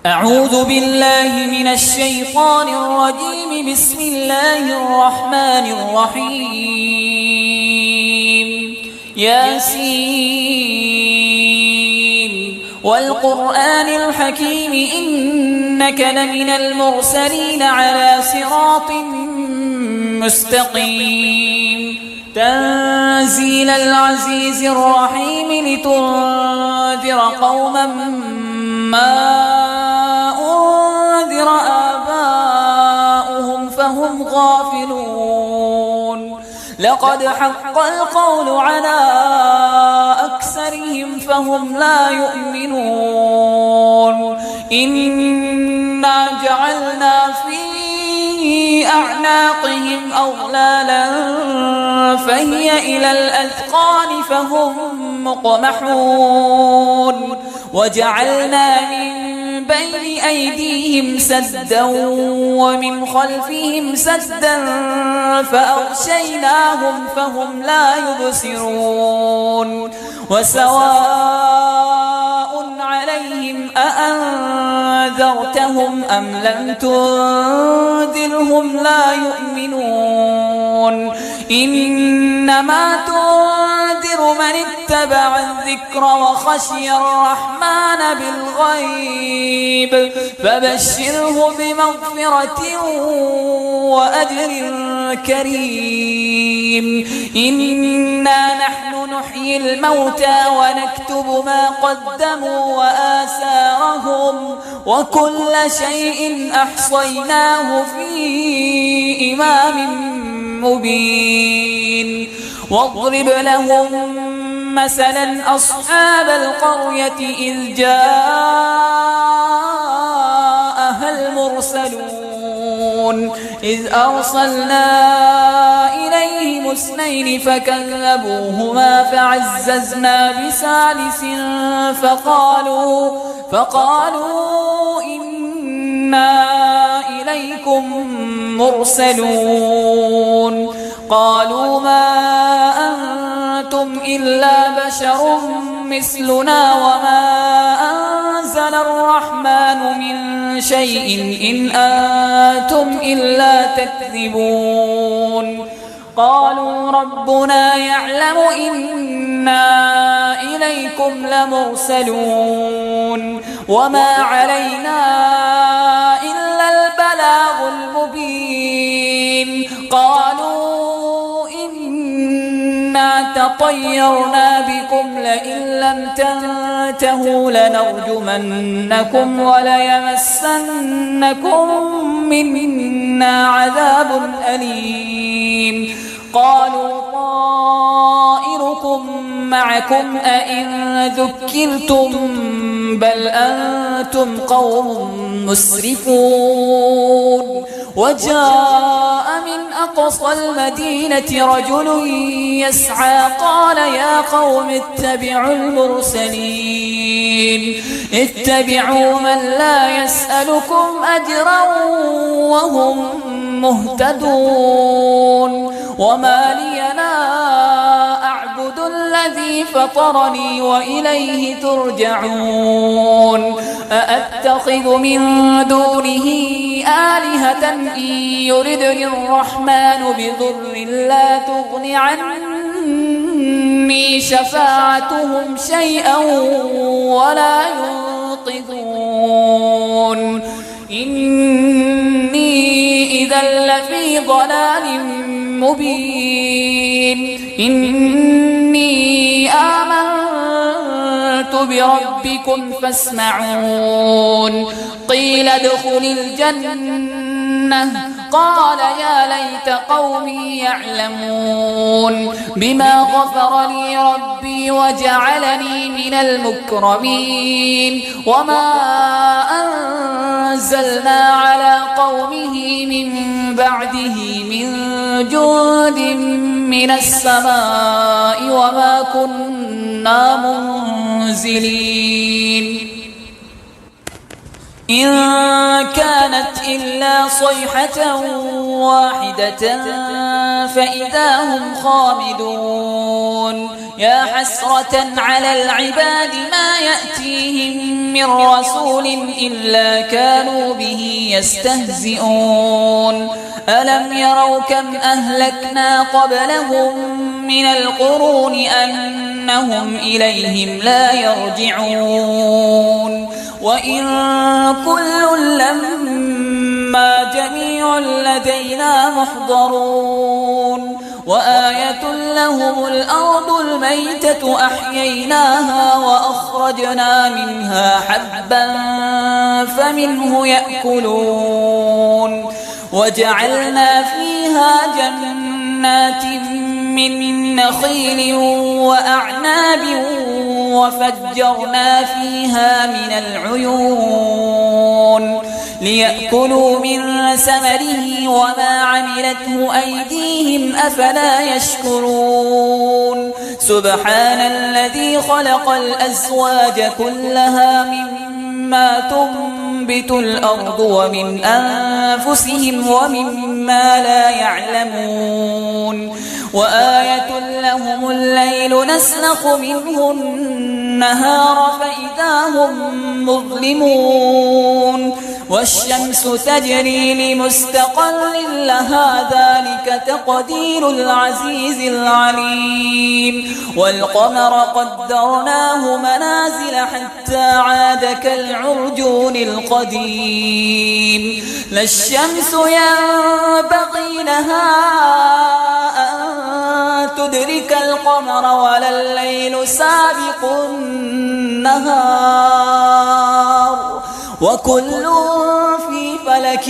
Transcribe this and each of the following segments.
أعوذ بالله من الشيطان الرجيم. بسم الله الرحمن الرحيم. ياسين والقرآن الحكيم إنك لمن المرسلين على صراط مستقيم. تنزيل العزيز الرحيم لتنذر قوما ما أنذر آباؤهم فهم غافلون. لقد حق القول على أكثرهم فهم لا يؤمنون. إنا جعلنا في أعناقهم أغلالا فهي إلى الأذقان فهم مقمحون. وجعلنا من بين أيديهم سدا ومن خلفهم سدا فأغشيناهم فهم لا يبصرون. وسواء عليهم أأنذرتهم أم لم تنذرهم لا يؤمنون. إنما تنذر من اتبع الذكر وخشي الرحمن بالغيب فبشره بمغفرة وأجر كريم. إنا نحن نحيي الموتى ونكتب ما قدموا وآثارهم وكل شيء أحصيناه في إمام مبين. واضرب لهم مثلا أصحاب القرية إذ جاءها المرسلون إذ أرسلنا إليهم اثنين فكذبوهما فعززنا بثالث فقالوا إنا إليكم مرسلون. قالوا ما أنتم إلا بشر مثلنا وما أنزل الرحمن من شيء إن أنتم إلا تكذبون. قالوا ربنا يعلم إنا إليكم لمرسلون وما علينا إلا البلاغ المبين. قالوا إنا تطيرنا بكم لئن لم تنتهوا لنرجمنكم وليمسنكم منا عذاب أليم. قالوا طائركم معكم أئن ذكرتم بل أنتم قوم مسرفون. وجاء من أقصى المدينة رجل يسعى قال يا قوم اتبعوا المرسلين اتبعوا من لا يسألكم أجرا وهم مهتدون. وما لي لا أعبد الذي فطرني وإليه ترجعون. أأتخذ من دونه آلهة إن يردني الرحمن بضر لا تغن عني شفاعتهم شيئا ولا ينقذون. إني إذا لفي ضلال مبين. إني آمنت بربكم فاسمعون. قيل ادخل الجنة قال يا ليت قومي يعلمون بما غفر لي ربي وجعلني من المكرمين. وما أنزلنا على قومه من بعده من جند من السماء وما كنا منزلين. إن كانت إلا صيحة واحدة فإذا هم خامدون يا حسرة على العباد ما يأتيهم من رسول إلا كانوا به يستهزئون ألم يروا كم أهلكنا قبلهم من القرون أنهم إليهم لا يرجعون وإن كل لما جميع لدينا محضرون وآية لهم الأرض الميتة أحييناها وأخرجنا منها حبا فمنه يأكلون وجعلنا فيها جنات من نخيل وأعناب وفجرنا فيها من العيون ليأكلوا من ثمره وما عملته أيديهم أفلا يشكرون سبحان الذي خلق الأزواج كلها مما تنبت الأرض ومن أنفسهم ومما لا يعلمون وآية لهم الليل نسلخ منه النهار فإذا هم مظلمون والشمس تجري لمستقر لها ذلك تقدير العزيز العليم والقمر قدرناه منازل حتى عاد كالعرجون القديم لا الشمس ينبغي لها أن تدرك القمر ولا الليل سابق النهار وكل في فلك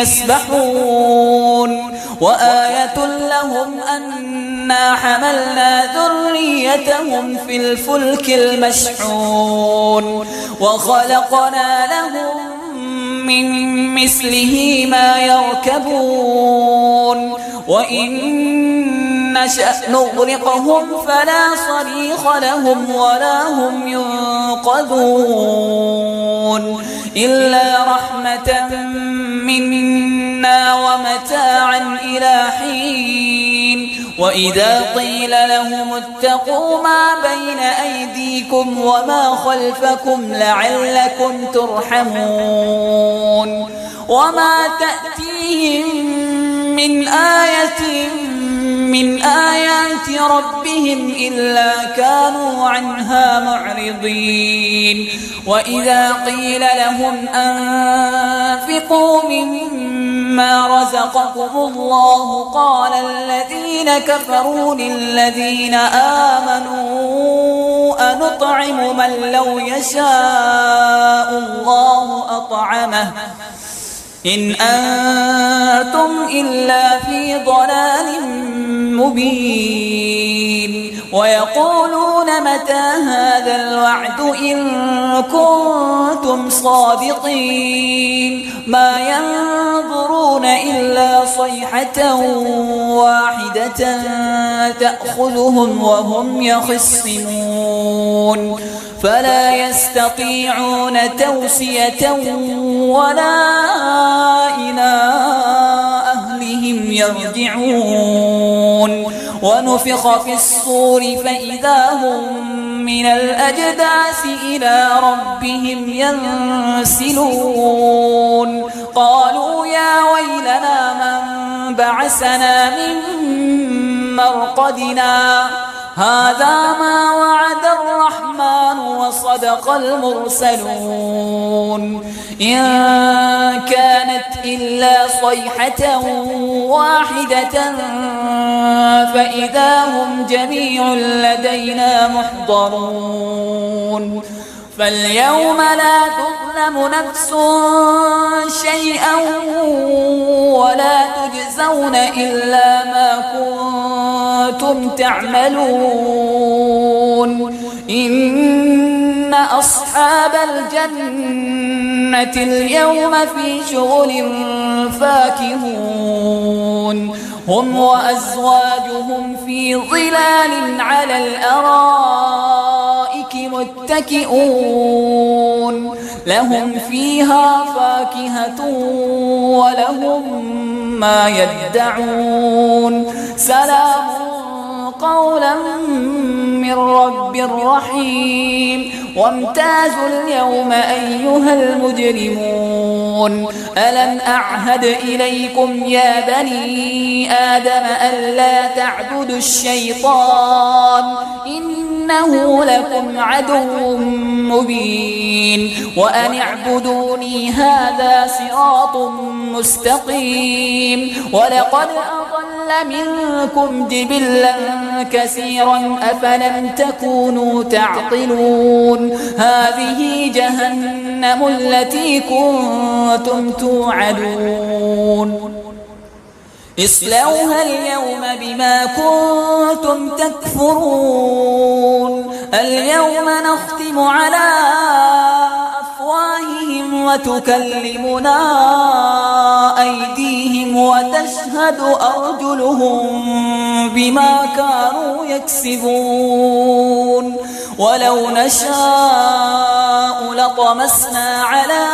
يسبحون وآية لهم أنا حملنا ذريتهم في الفلك المشحون وخلقنا لهم من مثله ما يركبون وإن نشأ نغرقهم فلا صريخ لهم ولا هم ينقذون إلا رحمة منا ومتاعا إلى حين وإذا قيل لهم اتقوا ما بين أيديكم وما خلفكم لعلكم ترحمون وما تأتيهم من آية من آيات ربهم إلا كانوا عنها معرضين وإذا قيل لهم أنفقوا مما رزقكم الله قال الذين كفروا للذين آمنوا أنطعم من لو يشاء الله أطعمه إن أنتم إلا في ضلال مبين ويقولون متى هذا الوعد إن كنتم صادقين ما ينظرون إلا صيحة واحدة تأخذهم وهم يخصمون فلا يستطيعون توصية ولا إلى أهلهم يرجعون ونفخ في الصور فإذا هم من الأجداث إلى ربهم ينسلون قالوا يا ويلنا من بعثنا من مرقدنا هذا ما وعد الرحمن وصدق المرسلون إن كانت إلا صيحة واحدة فإذا هم جميع لدينا محضرون فاليوم لا تظلم نفس شيئا ولا تجزون إلا ما كنتم تعملون إن أصحاب الجنة اليوم في شغل فاكهون هم وأزواجهم في ظلال على الأرائك متكئون لهم فيها فاكهة ولهم ما يدعون سلام قولا من رب رحيم وامتازوا اليوم أيها المجرمون ألم أعهد إليكم يا بني آدم ألا تعبدوا الشيطان إنه لكم عدو مبين وأن اعبدوني هذا صراط مستقيم ولقد أضل منكم جبلا كثيرا أفلم تكونوا تعقلون هذه جهنم التي كنتم توعدون اصلوها اليوم بما كنتم تكفرون اليوم نختم على أفواههم وتكلمنا أيديهم وتشهد أرجلهم بما كانوا يكسبون ولو نشاء لطمسنا على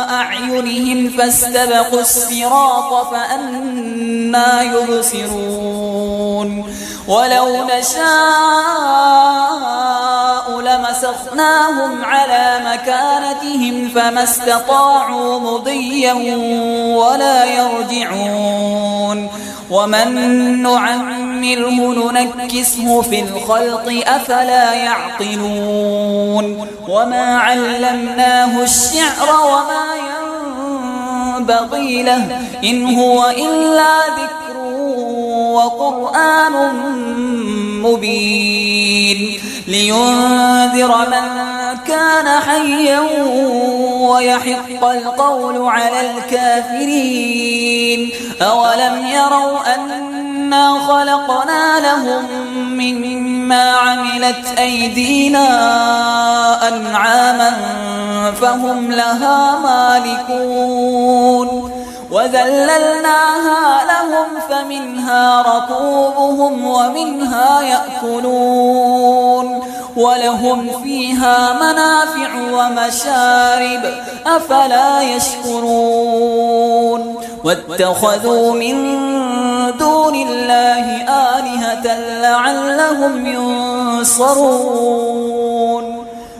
أعينهم فاستبقوا الصراط فأنى يبصرون ولو نشاء لمسخناهم على مكانتهم فما استطاعوا مضيا ولا يرجعون ومن نعمره ننكسه في الخلق أفلا يعقلون وما علمناه الشعر وما ينبغي له إن هو إلا ذكر وقرآن مبين لينذر من كان حيا ويحق القول على الكافرين أولم يروا أنا خلقنا لهم مما عملت أيدينا أنعاما فهم لها مالكون وذللناها لهم فمنها ركوبهم ومنها يأكلون ولهم فيها منافع ومشارب أفلا يشكرون واتخذوا من دون الله آلهة لعلهم ينصرون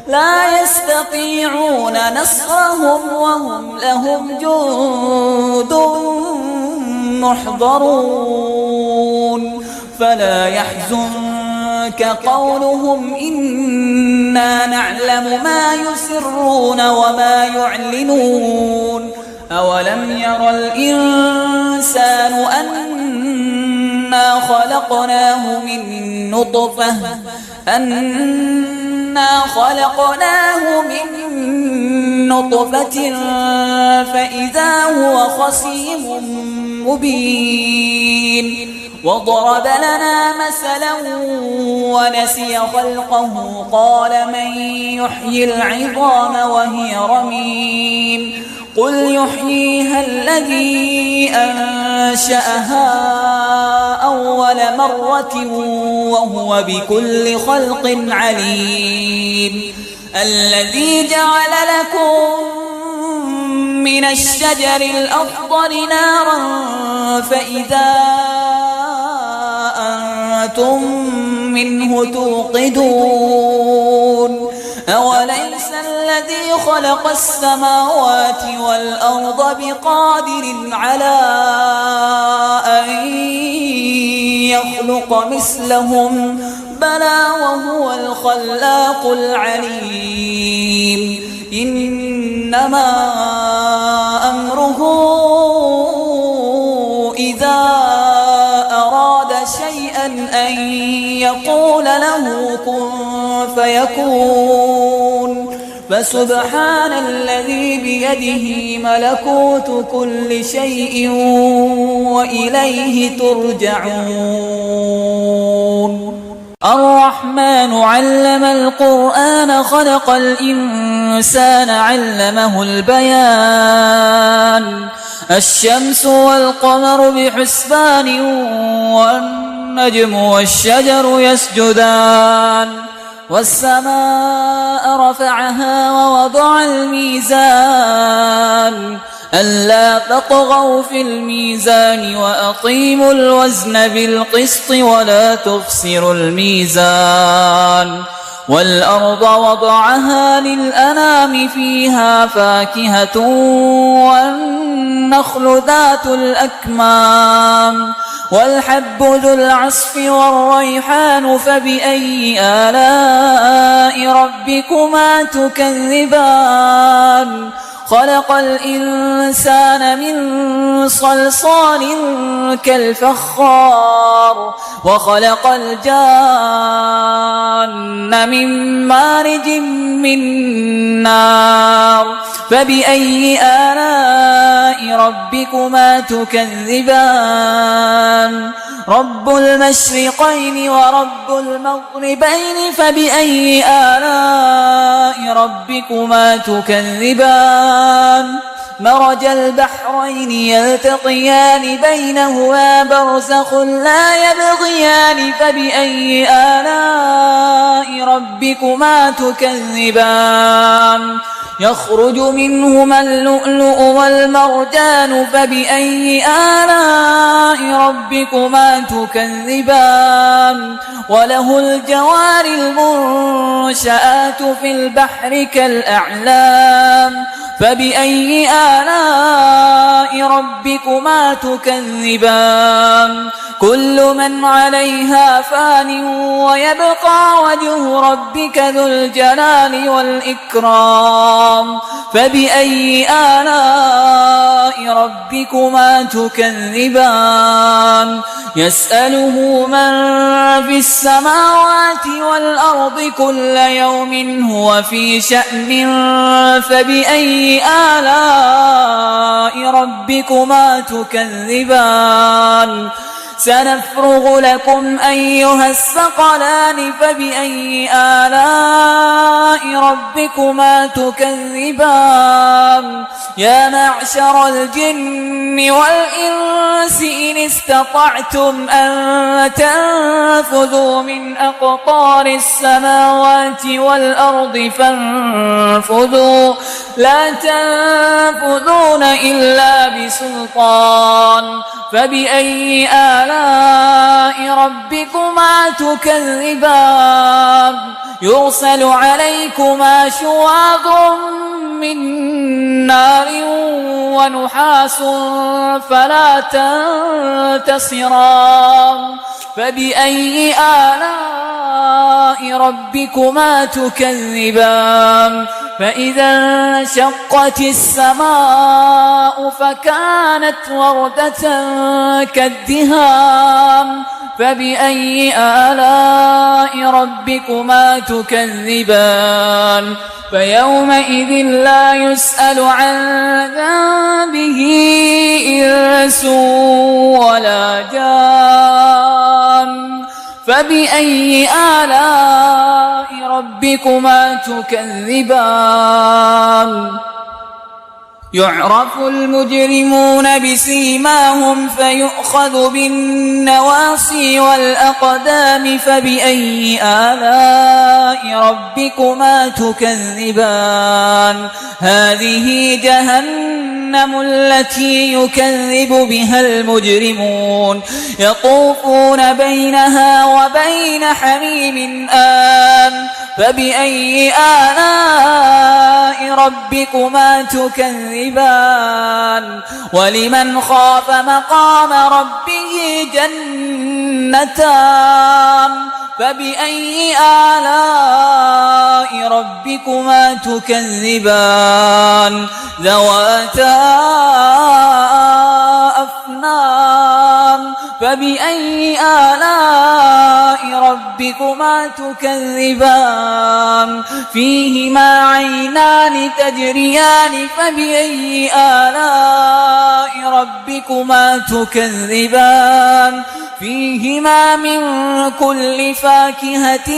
لا يستطيعون نصرهم وهم لهم جند محضرون فلا يحزنك قولهم إنا نعلم ما يسرون وما يعلنون أولم ير الإنسان أنا خلقناه من نطفة فإذا هو خصيم مبين وضرب لنا مثلا ونسي خلقه قال من يحيي العظام وهي رميم قل يحييها الذي أنشأها أول مرة وهو بكل خلق عليم الذي جعل لكم من الشجر الأخضر نارا فإذا أنتم منه توقدون أوليس الذي خلق السماوات والأرض بقادر على أن يخلق مثلهم بلى وهو الخلاق العليم إنما أمره إذا أراد شيئا أن يقول له كن فيكون فسبحان الذي بيده ملكوت كل شيء وإليه ترجعون الرحمن علم القرآن خلق الإنسان علمه البيان الشمس والقمر بحسبان والنجم والشجر يسجدان والسماء رفعها ووضع الميزان ألا تطغوا في الميزان وأقيموا الوزن بالقسط ولا تخسروا الميزان والأرض وضعها للأنام فيها فاكهة والنخل ذات الأكمام والحب ذو العصف والريحان فبأي آلاء ربكما تكذبان خلق الإنسان من صلصال كالفخار وخلق الجان من مارج من نار فبأي آلاء ربكما تكذبان رب المشرقين ورب المغربين فبأي آلاء ربكما تكذبان مرج البحرين يلتقيان بينهما برزخ لا يبغيان فبأي آلاء ربكما تكذبان يخرج منهما اللؤلؤ والمرجان فبأي آلاء ربكما تكذبان وله الجوار المنشآت في البحر كالأعلام فبأي آلاء ربكما تكذبان كل من عليها فان ويبقى وجه ربك ذو الجلال والإكرام فبأي آلاء ربكما تكذبان يسأله من في السماوات والأرض كل يوم هو في شأن فبأي آلاء ربكما تكذبان سنفرغ لكم أيها الثقلان فبأي آلاء ربكما تكذبان يا معشر الجن والإنس إن استطعتم أن تنفذوا من أقطار السماوات والأرض فانفذوا لا تنفذون إلا بسلطان فبأي آلاء ربكما تكذبان يرسل عليكما شواظ من نار ونحاس فلا تنتصران فبأي آلاء ربكما تكذبان فإذا انشقت السماء فكانت وردة كالدهان فبأي آلاء ربكما تكذبان فيومئذ فلا يسأل عن ذنبه إنس ولا جان فبأي آلاء ربكما تكذبان يعرف المجرمون بسيماهم فيؤخذ بالنواصي والأقدام فبأي آلاء ربكما تكذبان هذه جهنم التي يكذب بها المجرمون يطوفون بينها وبين حميم آن فبأي آلاء ربكما تكذبان ولمن خاف مقام ربه جنتان فبأي آلاء ربكما تكذبان ذواتا أفنان فبأي آلاء ربكما تكذبان فيهما عينان تجريان فبأي آلاء ربكما تكذبان فيهما من كل فاكهة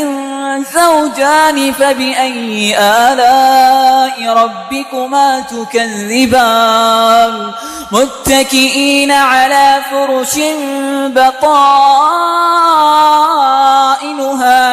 زوجان فبأي آلاء ربكما تكذبان متكئين على فرش بطائنها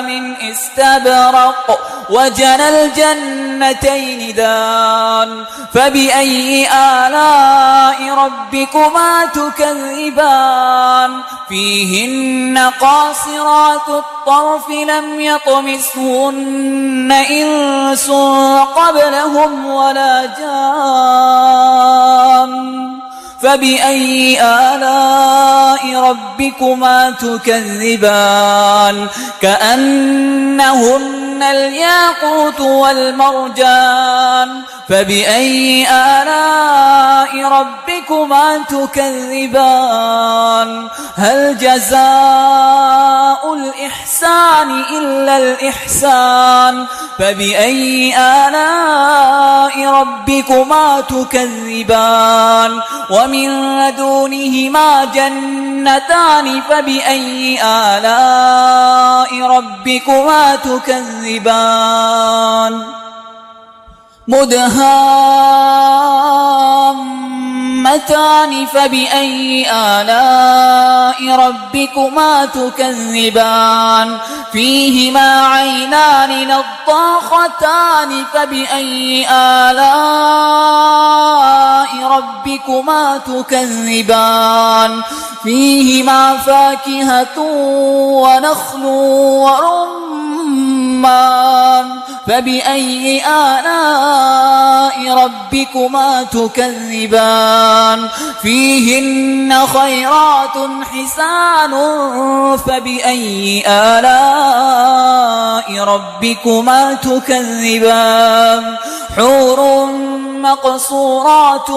من استبرق وجنى الجنتين دان فبأي آلاء ربكما تكذبان فيهن قاصرات الطرف لم يطمثهن إنس قبلهم ولا جان فبأي آلاء ربكما تكذبان كأنهن الياقوت والمرجان فبأي آلاء ربكما تكذبان هل جزاء الإحسان إلا الإحسان فبأي آلاء ربكما تكذبان ومن دونهما جنتان فبأي آلاء ربكما تكذبان مدهامتان فبأي آلاء ربكما تكذبان فيهما عينان نضاختان فبأي آلاء ربكما تكذبان فيهما فاكهة ونخل ورمان فبأي آلاء ربكما تكذبان فيهن خيرات حسان فبأي آلاء ربكما تكذبان حور مقصورات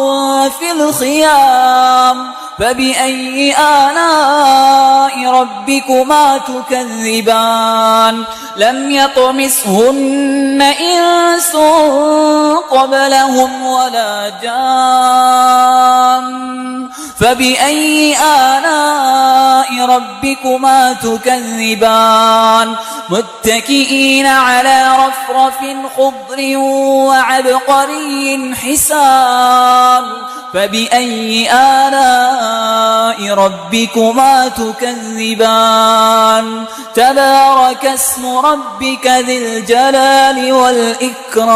في الخيام فبأي آلاء ربكما تكذبان لم يطمثهن إنس قبلهم ولا جان فبأي آلاء ربكما تكذبان متكئين على رفرف خضر وعبقري حسان فبأي آلاء ربكما تكذبان تبارك اسم ربك ذي الجلال والإكرام